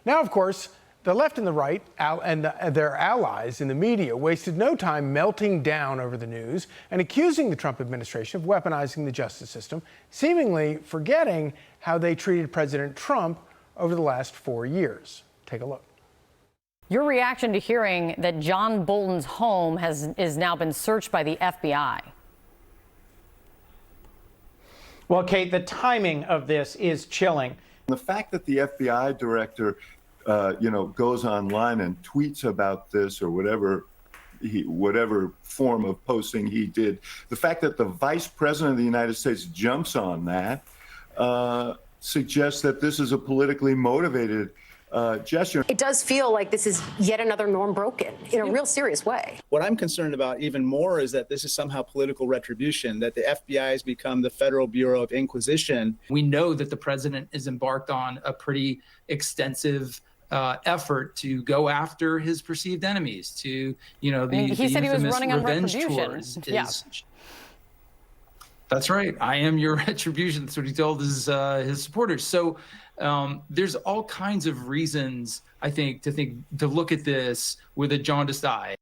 Now, of course, the left and the right and their allies in the media wasted no time melting down over the news and accusing the Trump administration of weaponizing the justice system, seemingly forgetting how they treated President Trump over the last 4 years. Take a look. Your reaction to hearing that John Bolton's home is now been searched by the FBI? Well, Kate, the timing of this is chilling. The fact that the FBI director, goes online and tweets about this or whatever form of posting he did, the fact that the vice president of the United States jumps on that suggests that this is a politically motivated gesture. It does feel like this is yet another norm broken in a real serious way. What I'm concerned about even more is that this is somehow political retribution, that the FBI has become the Federal Bureau of Inquisition. We know that the president is embarked on a pretty extensive effort to go after his perceived enemies, to, he said he was running on Retribution. That's right. I am your Retribution. That's what he told his supporters. So there's all kinds of reasons, I think, to look at this with a jaundiced eye.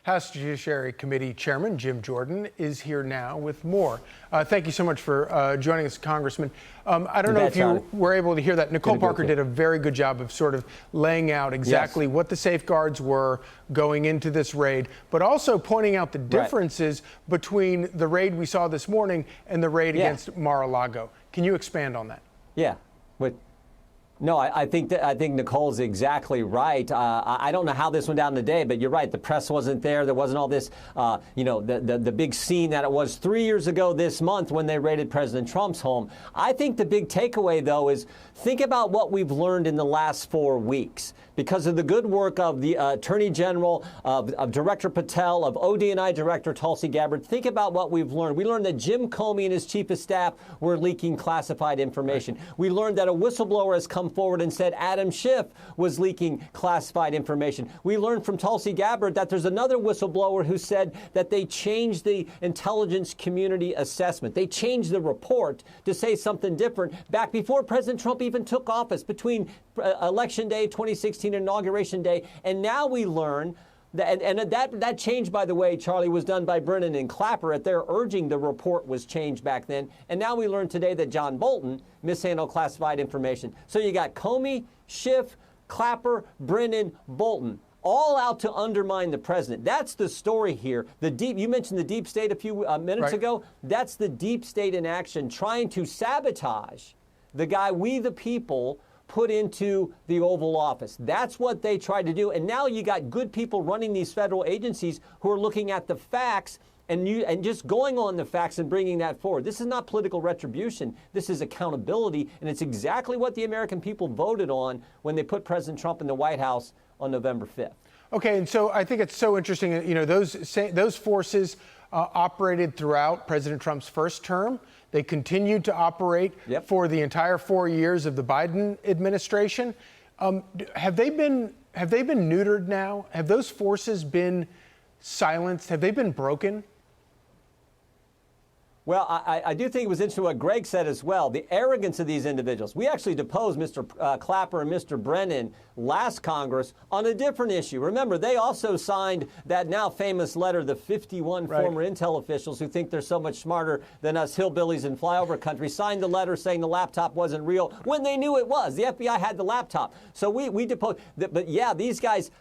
House Judiciary Committee Chairman Jim Jordan is here now with more. Thank you so much for joining us, Congressman. I don't know if you were able to hear that. Nicole Parker did a very good job of sort of laying out exactly what the safeguards were going into this raid, but also pointing out the differences between the raid we saw this morning and the raid against Mar-a-Lago. Can you expand on that? Yeah. No, I think Nicole's exactly right. I don't know how this went down today, but you're right. The press wasn't there. There wasn't all this, the big scene that it was 3 years ago this month when they raided President Trump's home. I think the big takeaway, though, is think about what we've learned in the last 4 weeks. Because of the good work of the Attorney General, of Director Patel, of ODNI Director Tulsi Gabbard, think about what we've learned. We learned that Jim Comey and his chief of staff were leaking classified information. Right. We learned that a whistleblower has come forward and said Adam Schiff was leaking classified information. We learned from Tulsi Gabbard that there's another whistleblower who said that they changed the intelligence community assessment. They changed the report to say something different back before President Trump even took office, between Election Day 2016 and Inauguration Day. And now we learn that, and that change, by the way, Charlie, was done by Brennan and Clapper at their urging. The report was changed back then. And now we learn today that John Bolton mishandled classified information. So you got Comey, Schiff, Clapper, Brennan, Bolton, all out to undermine the president. That's the story here. You mentioned the deep state a few minutes ago. That's the deep state in action, trying to sabotage the guy we the people put into the Oval Office. That's what they tried to do. And now you got good people running these federal agencies who are looking at the facts and just going on the facts and bringing that forward. This is not political retribution. This is accountability, and it's exactly what the American people voted on when they put President Trump in the White House on November 5th. Okay, and so I think it's so interesting. Those forces operated throughout President Trump's first term. They continued to operate for the entire 4 years of the Biden administration. Have they been neutered now? Have those forces been silenced? Have they been broken? Well, I do think it was interesting what Greg said as well, the arrogance of these individuals. We actually deposed Mr. Clapper and Mr. Brennan last Congress on a different issue. Remember, they also signed that now famous letter, the 51 former intel officials who think they're so much smarter than us hillbillies in flyover country, signed the letter saying the laptop wasn't real when they knew it was. The FBI had the laptop. So we deposed. But yeah, these guys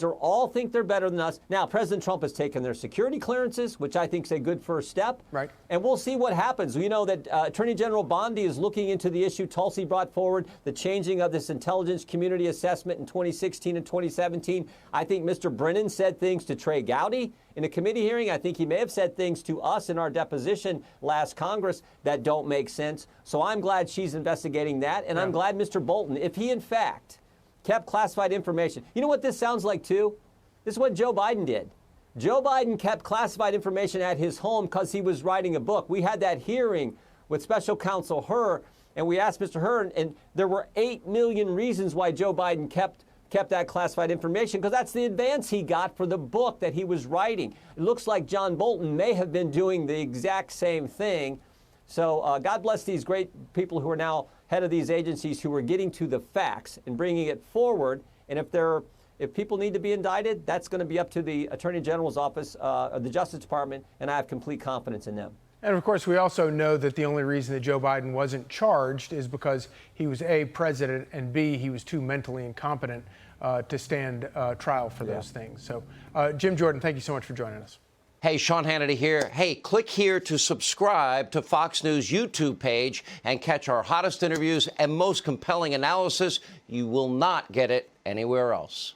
are all think they're better than us. Now, President Trump has taken their security clearances, which I think is a good first step. Right. And we'll see what happens. We know that Attorney General Bondi is looking into the issue Tulsi brought forward, the changing of this intelligence community assessment in 2016 and 2017. I think Mr. Brennan said things to Trey Gowdy in a committee hearing. I think he may have said things to us in our deposition last Congress that don't make sense. So I'm glad she's investigating that. And I'm glad Mr. Bolton, if he in fact kept classified information. You know what this sounds like too? This is what Joe Biden did. Joe Biden kept classified information at his home because he was writing a book. We had that hearing with Special Counsel Hur, and we asked Mr. Hur, and there were 8 million reasons why Joe Biden kept that classified information, because that's the advance he got for the book that he was writing. It looks like John Bolton may have been doing the exact same thing. So God bless these great people who are now head of these agencies who are getting to the facts and bringing it forward. And if people need to be indicted, that's going to be up to the Attorney General's office, the Justice Department, and I have complete confidence in them. And of course, we also know that the only reason that Joe Biden wasn't charged is because he was A, president, and B, he was too mentally incompetent to stand trial for those things. So, Jim Jordan, thank you so much for joining us. Hey, Sean Hannity here. Hey, click here to subscribe to Fox News YouTube page and catch our hottest interviews and most compelling analysis. You will not get it anywhere else.